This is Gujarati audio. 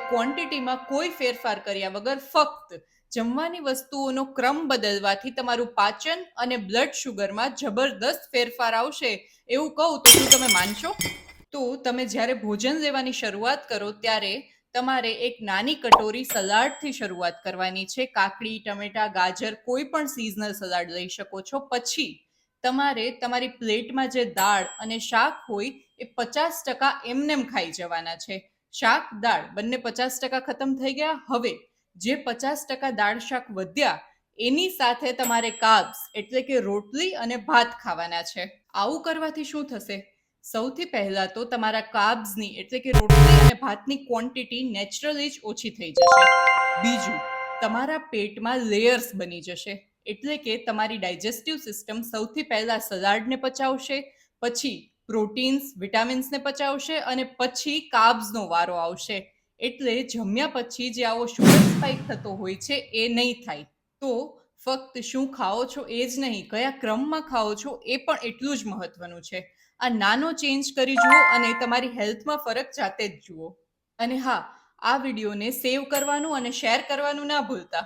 ક્વોન્ટિટીમાં કોઈ ફેરફાર કર્યા વગર ફક્ત જમવાની વસ્તુઓનો ક્રમ બદલવાથી તમારું પાચન અને બ્લડ શુગરમાં જબરદસ્ત ફેરફાર આવશે એવું કહું તો શું તમે માનશો? તો તમે જ્યારે ભોજન લેવાની શરૂઆત કરો ત્યારે તમારે એક નાની કટોરી સલાડથી શરૂઆત કરવાની છે. કાકડી, ટમેટા, ગાજર, કોઈ પણ સિઝનલ સલાડ લઈ શકો છો. પછી તમારે તમારી પ્લેટમાં જે દાળ અને શાક હોય એ 50% એમનેમ ખાઈ જવાના છે. શાક, દાળ બંને 50% ખતમ થઈ ગયા. હવે જે 50% દાળ શાક વધ્યા એની સાથે તમારે કાર્બ્સ એટલે કે રોટલી અને ભાત ખાવાના છે. આવું કરવાથી શું થશે? સૌથી પહેલા તો તમારા કાર્બ્સની એટલે કે રોટલી અને ભાતની ક્વોન્ટિટી નેચરલી જ ઓછી થઈ જશે. બીજું, તમારા પેટમાં લેયર્સ બની જશે એટલે કે તમારી ડાયજેસ્ટિવ સિસ્ટમ સૌથી પહેલા સલાડને પચાવશે, પછી પ્રોટીન્સ, વિટામિન્સને પચાવશે અને પછી કાર્બ્સનો વારો આવશે. એટલે જમ્યા પછી જે આવો શુગર સ્પાઇક થતો હોય છે એ નહીં થાય. તો ફક્ત શું ખાઓ છો એ જ નહીં, કયા ક્રમમાં ખાઓ છો એ પણ એટલું જ મહત્વનું છે. આ નાનો ચેન્જ કરી જુઓ અને તમારી હેલ્થમાં ફરક જાતે જ જુઓ. અને હા, આ વિડીયોને સેવ કરવાનું અને શેર કરવાનું ના ભૂલતા.